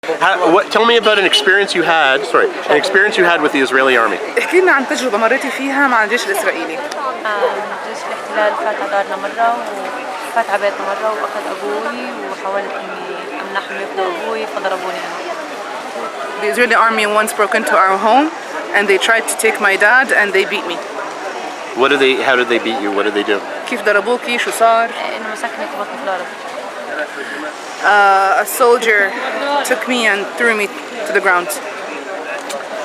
Tell me about an experience you had. Sorry, an experience you had with the Israeli army. احكي لنا عن تجربة مريتي فيها مع الجيش الإسرائيلي. جيش الاحتلال فات على دارنا مرة وفات على بيتنا مرة وأخذ أبوي وحاولت إني أمنحهم يفدوا أبوي فضربوني أنا. The Israeli army once broke into our home and they tried to take my dad and they beat me. How did they beat you? What did they do? كيف ضربوكي؟ شو صار؟ إنه مسكني بطني في الأرض. A soldier took me and threw me to the ground.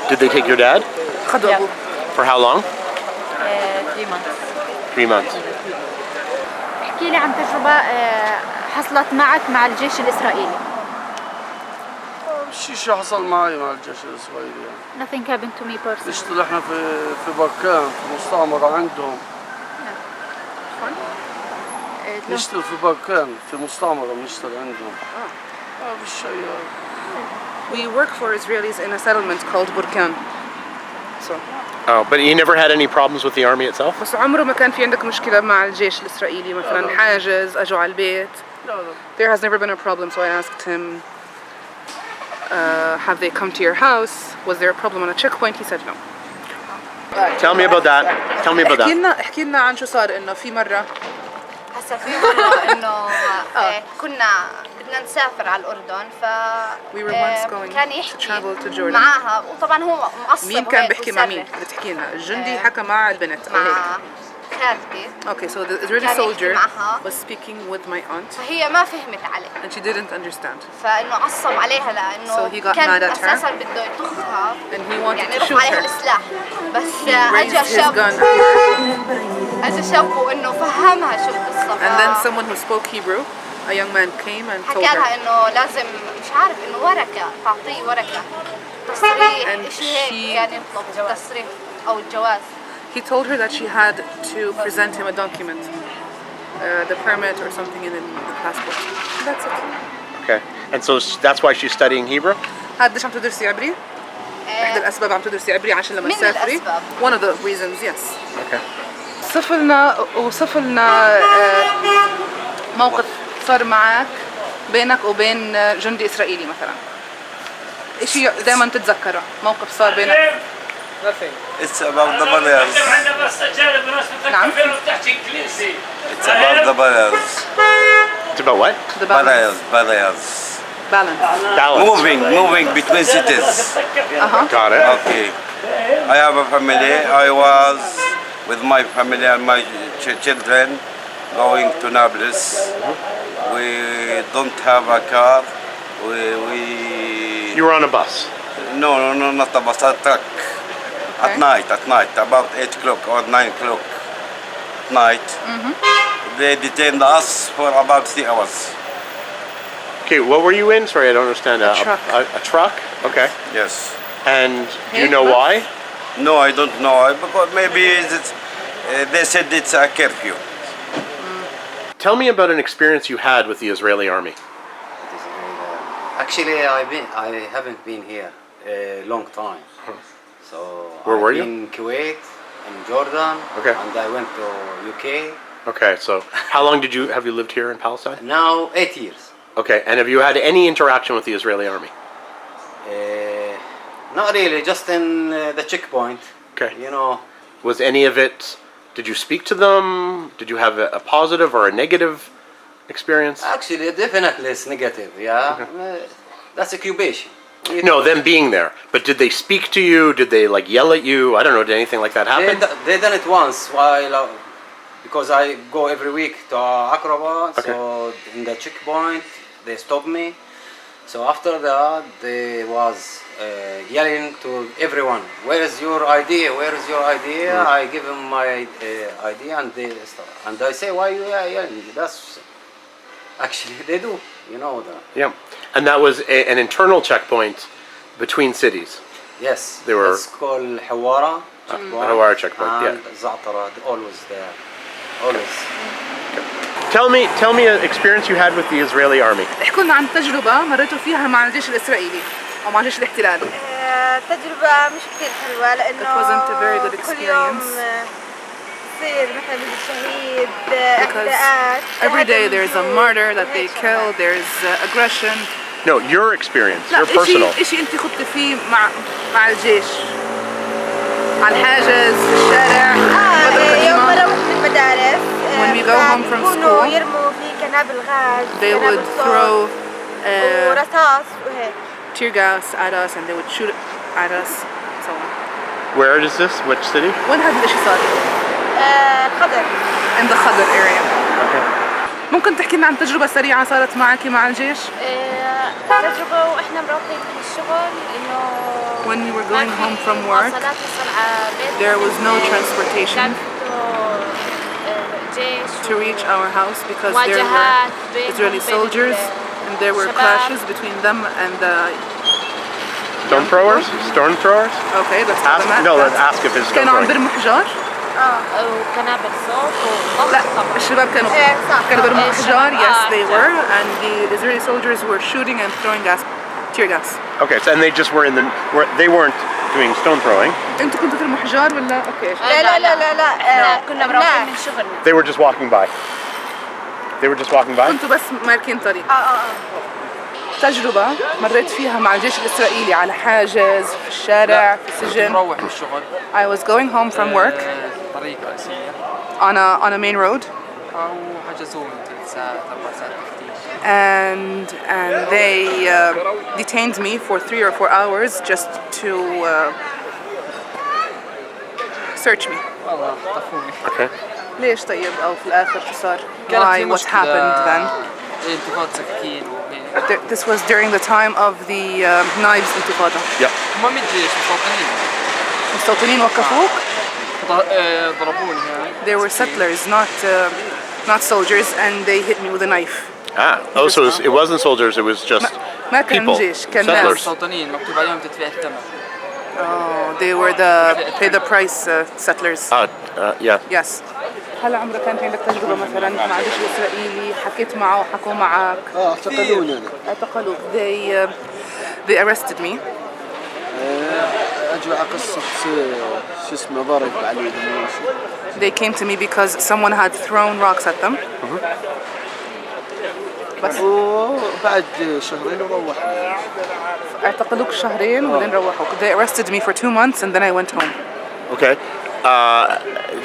Did they take your dad? خدوا أبوه. For how long? 3 months. 3 months. احكي لي عن تجربة حصلت معك مع الجيش الإسرائيلي. شو حصل معي مع الجيش الإسرائيلي يعني. Nothing happened to me personally. نشتغل احنا في بركان في مستعمرة عندهم. نشتغل في بركان في مستعمرة بنشتغل عندهم. بالشيء. We work for Israelis in a settlement called Burkan. So. Oh, but you never had any problems with the army itself? بس عمره ما كان في عندك مشكلة مع الجيش الإسرائيلي مثلاً حاجز أجوا على البيت. There has never been a problem, so I asked him, have they come to your house? Was there a problem on a checkpoint? He said no. Tell me about that. Tell me about that. احكي لنا عن شو صار إنه في مرة. هسا في مرة إنه كنا بدنا نسافر على الأردن We were once going كان to يحكي travel to Jordan. معاها وطبعا هو معصب مين كان بيحكي مع مين؟ بتحكي لنا الجندي حكى مع البنت أو هيك. مع خالتي. Okay, so the Israeli soldier was speaking with my aunt. فهي ما فهمت عليه. And she didn't understand. فإنه عصب عليها لأنه So he got كان mad at her. أساساً بده يطخها. And he wanted يعني to يرفع shoot عليها her. السلاح. بس He raised أجا his gun. شافه إنه فهمها شو القصة. And then someone who spoke Hebrew, a young man came and told حكى لها her. إنه لازم مش عارف إنه ورقة تعطيه ورقة تصريح إشي هيك كان يطلب التصريح أو الجواز. He told her that she had to present him a document, the permit or something in the passport. That's it. Okay. And so that's why she's studying Hebrew? هاد ليش عم تدرسي عبري؟ إحدى الأسباب عم تدرسي عبري عشان لما تسافري. One of the reasons, yes. Okay. وصف لنا موقف صار معك بينك وبين جندي إسرائيلي مثلا. إشي دائما تتذكره موقف صار بينك. Nothing. It's about the barriers. نعم. It's about the barriers. It's about what? The balance. Barriers. Balance. Moving between cities. Got it. Okay. I have a family. I was with my family and my children going to Nablus. We don't have a car. You were on a bus? No, not a bus, a truck. At night, about 8 o'clock or 9 o'clock night. They detained us for about 3 hours. Okay, what were you in? Sorry, I don't understand. A truck. A truck? Okay. Yes. And do you know why? No, I don't know. Because maybe they said it's a curfew. Tell me about an experience you had with the Israeli army. Actually, I haven't been here a long time. So Where were you? In Kuwait, in Jordan, Okay. and I went to UK. Okay, so how long have you lived here in Palestine? Now 8 years. Okay, and have you had any interaction with the Israeli army? Not really, just in the checkpoint. Okay. You know. Was any of it, did you speak to them? Did you have a positive or a negative experience? Actually, definitely it's negative. Yeah. Okay. That's occupation. No, them being there. But did they speak to you? Did they like yell at you? I don't know. Did anything like that happen? They done it once while because I go every week to Aqraba. Okay. So in the checkpoint they stopped me. So after that they was yelling to everyone, "Where is your ID? Where is your ID?" I give them my ID and they stop. And I say, "Why you are yelling?" That's actually they do. You know that. Yeah. And that was an internal checkpoint between cities. Yes. They were. It's called Hawara checkpoint. Hawara checkpoint. And Za'atara, always there. Always. Tell me an experience you had with the Israeli army. احكوا لنا عن تجربة مريتوا فيها مع الجيش الإسرائيلي أو مع جيش الاحتلال. تجربة مش كتير حلوة لأنه It wasn't a very good كل يوم experience. يصير مثلا شهيد Because every day there's a martyr that they kill, there's aggression, No, your experience, لا، your personal. إشي أنت خضتي فيه مع الجيش على الحاجز في الشارع. يوم ما روح من المدارس When we go home from بيكونوا school, يرموا في قنابل غاز they would قنابل throw صوت ورصاص وهيك. tear gas at us and they would shoot at us. So on. Where is this? Which city? وين هذا الإشي صار؟ خضر. In the Khadr area. Okay. ممكن تحكي لنا عن تجربة سريعة صارت معك مع الجيش؟ تجربة وإحنا مروحين من الشغل إنه When we were going home from work, there was no transportation to reach our house because there were Israeli soldiers and there were clashes between them and the Stone throwers? Stone throwers? Okay, let's Ask, no, let's ask if it's stone كانوا عم throwing. بيرموا حجار؟ وقنابل صوت لا وضغط. الشباب كانوا بيرموا حجار. Yes, they were, and the Israeli soldiers were shooting and throwing tear gas. Okay, so and they just were they weren't doing stone throwing. انتوا كنتوا ترموا حجار ولا اوكي؟ لا كنا مروحين من شغلنا. They were just walking by. They were just walking by. كنتوا بس ماركين طريق. تجربة مريت فيها مع الجيش الإسرائيلي على حاجز في الشارع في السجن. مروح من الشغل. I was going home from work طريق رئيسية. on a main road. أو حجزوني 3 ساعات 4 ساعات تفتيش. And they detained me for 3 or 4 hours just to search me. والله خطفوني. Okay. ليش طيب أو في الآخر شو صار؟ كانت Why? في What مشكلة. happened then? انتفاضة سكاكين This was during the time of the knives intifada. Yep. هم من الجيش مستوطنين. المستوطنين وقفوك. ضربوني يعني. They were settlers, not soldiers, and they hit me with a knife. Ah. Oh, so it wasn't soldiers. It was just ما كان people. جيش، كان Settlers. ناس. مستوطنين مكتوب عليهم تدفع الثمن. Oh, they were the pay the price settlers. Yeah. Yes. هل عمرك كانت عندك تجربة مثلا مع الجيش الإسرائيلي حكيت معه حكوا معك؟ اعتقلوني أنا. اعتقلوك. They arrested me. أجوا على قصة شو اسمه ضرب عليهم. They came to me because someone had thrown rocks at them. بس وبعد شهرين وروحنا. اعتقلوك شهرين وبعدين روحوك. They arrested me for 2 months and then I went home. Okay.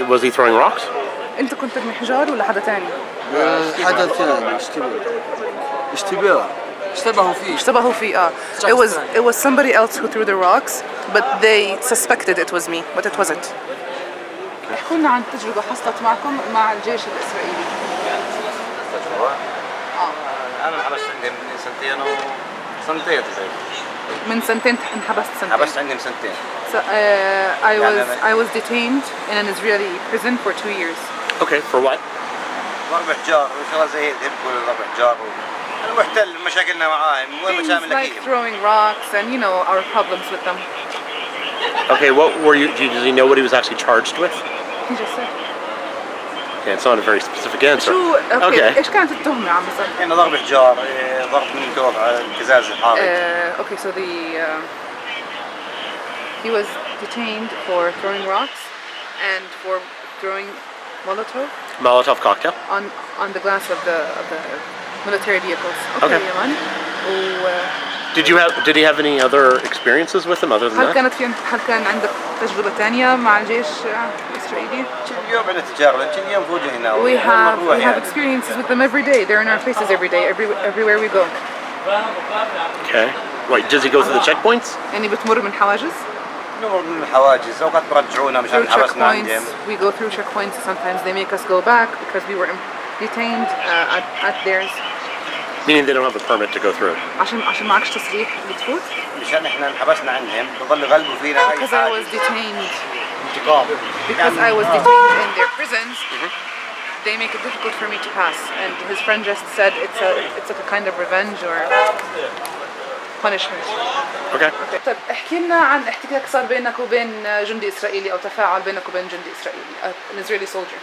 Was he throwing rocks? انت كنت ترمي حجار ولا حدا تاني؟ حدا ثاني اشتباه. اشتبهوا فيه. اشتبهوا فيه It was somebody else who threw the rocks but they suspected it was me but it wasn't. احكوا لنا عن تجربة حصلت معكم مع الجيش الإسرائيلي. تجربة؟ أنا انحبست عندي من سنتين وسنتين تقريبا. من سنتين انحبست سنتين. حبست عندي من سنتين. So, I was detained in an Israeli prison for 2 years. Okay. For what? ضرب حجار وشغلات زي هيك يقول ضرب حجار المحتل مشاكلنا معاه وين Things مشامل like لكيهم. throwing rocks and our problems with them. Okay. What were you? Did you know what he was actually charged with? He just said. Okay, it's not a very specific answer. شو Okay. ايش كانت التهمة عم بصير؟ يعني ضرب حجار ضرب من فوق على القزاز الحائط. Okay, so he was detained for throwing rocks and for throwing Molotov cocktail. on the glass of the military vehicles. Okay. يا مان. Did he have any other experiences with him other than that? هل كان عندك تجربة تانية مع الجيش الإسرائيلي؟ كل يوم عندنا تجارب، كل يوم في وجهنا. We have experiences with them every day. They're in our faces every day, everywhere we go. Okay. Wait, does he go through the checkpoints? يعني بتمر من حواجز؟ نمر من الحواجز، أوقات برجعونا مشان Through حبسنا عندهم. checkpoints. We go through checkpoints. Sometimes they make us go back because we were detained at theirs. Meaning they don't have a permit to go through. عشان معكش تصريح بتفوت؟ مشان احنا انحبسنا عندهم بضلوا يغلبوا فينا أي Because I حاجة. was detained. انتقام. Because I was detained in their prisons. They make it difficult for me to pass. And his friend just said it's like a kind of revenge or punishment. Okay. طيب احكي لنا عن احتكاك صار بينك وبين جندي إسرائيلي أو تفاعل بينك وبين جندي إسرائيلي an Israeli soldier.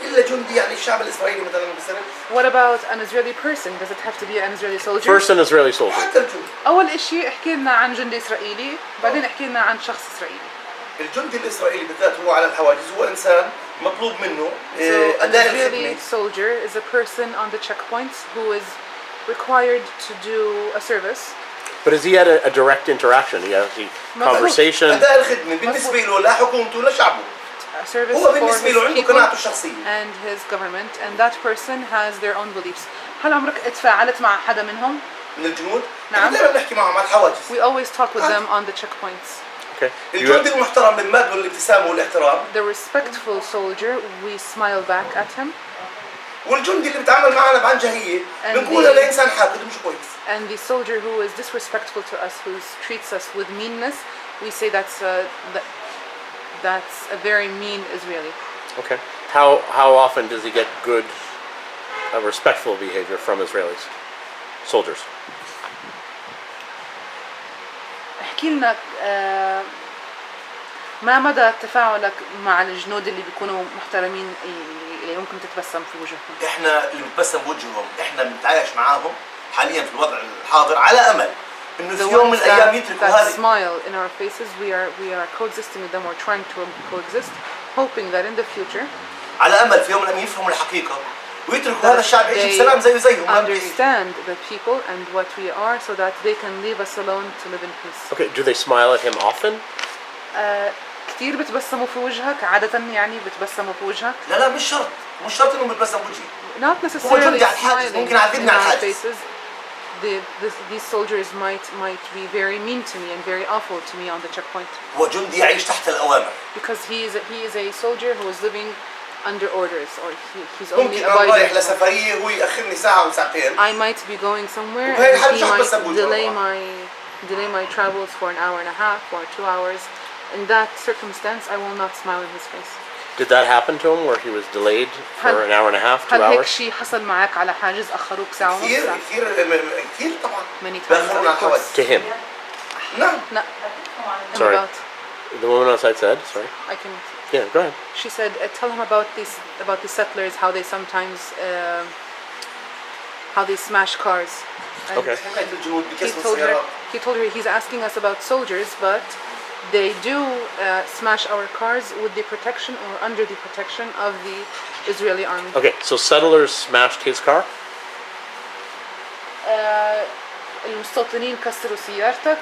إلا جندي يعني الشعب الإسرائيلي مثلا بيصير. What about an Israeli person? Does it have to be an Israeli soldier? First an Israeli soldier. حتى الجندي. أول إشي احكي لنا عن جندي إسرائيلي بعدين احكي لنا عن شخص إسرائيلي. الجندي الإسرائيلي بالذات هو على الحواجز هو إنسان مطلوب منه So an أداء Israeli الخدمة. soldier is a person on the checkpoints who is required to do a service. But has he had a direct interaction? He has conversation? أداء الخدمة بالنسبة له لحكومته لشعبه. A service هو for بالنسبة له his عنده people قناعته الشخصية. and his government, and that person has their own beliefs. هل عمرك اتفاعلت مع حدا منهم؟ من الجنود؟ نعم. دائما بنحكي معهم على الحواجز. We always talk with them on the checkpoints. Okay. الجندي المحترم بالمجد والابتسامة والاحترام. The respectful soldier, we smile back at him. والجندي اللي بيتعامل معنا بعنجهية بنقول هذا إنسان حاقد مش كويس. And the soldier who is disrespectful to us, who treats us with meanness, we say that's a very mean Israeli. Okay. How often does he get good, respectful behavior from Israelis, soldiers? احكي لنا ما مدى تفاعلك مع الجنود اللي بيكونوا محترمين اللي ممكن تتبسم في وجههم؟ احنا اللي بنتبسم بوجههم، احنا بنتعايش معاهم حاليا في الوضع الحاضر على امل انه في يوم من الايام يتركوا هذه. Smile in our faces. We are coexisting with them. We're trying to coexist, hoping that in the future. على امل في يوم من الايام يفهموا الحقيقة ويتركوا هذا الشعب يعيش بسلام زيهم. Understand the people and what we are, so that they can leave us alone to live in peace. Okay. Do they smile at him often? كتير بتبسموا في وجهك عادة، يعني بتبسموا في وجهك؟ لا مش شرط انهم بتبسموا بوجهي. Not necessarily smiling ممكن يعذبني على in our الحاجز. faces. These soldiers might be very mean to me and very awful to me on the checkpoint. هو جندي يعيش تحت الأوامر. Because he is a soldier who is living under orders, or he's only ممكن أنا رايح abiding. لسفرية هو يأخرني ساعة أو ساعتين. I might be going somewhere وهي and الحاجة he شو might بسبب delay my travels for an hour and a half or 2 hours. In that circumstance, I will not smile in his face. Did that happen to him, where he was delayed for an hour and a half, 2 هل هيك hours? شيء حصل معك على حاجز أخروك ساعة ونص؟ كثير طبعا. Many times, بأخرونا of على الحواجز. course. To him? نعم. No. Sorry. About, The woman outside said, sorry. I can. Yeah, go ahead. She said, tell him about the settlers, how they sometimes how they smash cars. And Okay. he told her he's asking us about soldiers, but they do smash our cars with the protection or under the protection of the Israeli army. Okay, so settlers smashed his car? المستوطنين كسروا سيارتك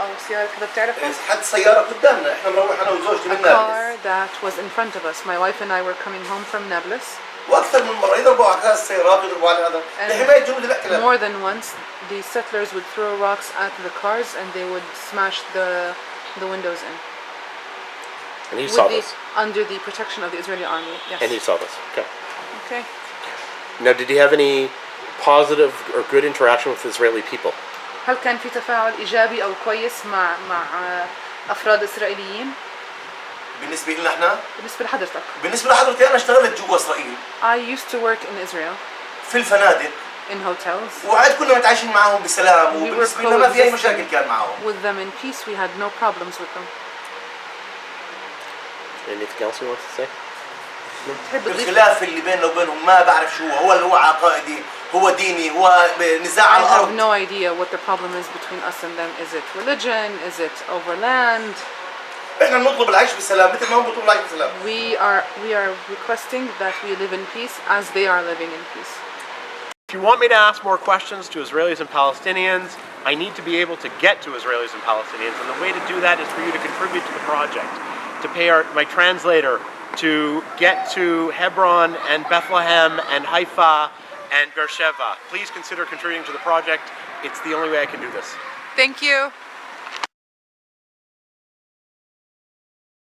أو سيارة حدا بتعرفها؟ حد سيارة قدامنا، إحنا بنروح أنا وزوجتي من A نابلس. car that was in front of us. My wife and I were coming home from Nablus. وأكثر من مرة يضربوا على السيارات ويضربوا على هذا لحماية جنود الاحتلال. More than once, the settlers would throw rocks at the cars and they would smash the windows in. And he saw this? Under the protection of the Israeli army, yes. And he saw this, okay. Okay. Now, did he have any positive or good interaction with Israeli people? هل كان في تفاعل إيجابي أو كويس مع أفراد إسرائيليين؟ بالنسبة لنا إحنا؟ بالنسبة لحضرتك. بالنسبة لحضرتي أنا اشتغلت جوا إسرائيل. I used to work in Israel. في الفنادق. In hotels. وعاد كنا متعايشين معهم بسلام وبالنسبة لنا ما في أي مشاكل كان معهم. With them in peace, we had no problems with them. Anything else you want to say? الخلاف اللي بيننا وبينهم ما بعرف شو هو عقائدي هو ديني هو نزاع على الأرض. I have no idea what the problem is between us and them. Is it religion? Is it over land? إحنا نطلب العيش بسلام مثل ما هم بيطلبوا العيش بسلام. We are requesting that we live in peace as they are living in peace. If you want me to ask more questions to Israelis and Palestinians, I need to be able to get to Israelis and Palestinians, and the way to do that is for you to contribute to the project, to pay my translator, to get to Hebron and Bethlehem and Haifa and Beersheba. Please consider contributing to the project. It's the only way I can do this. Thank you.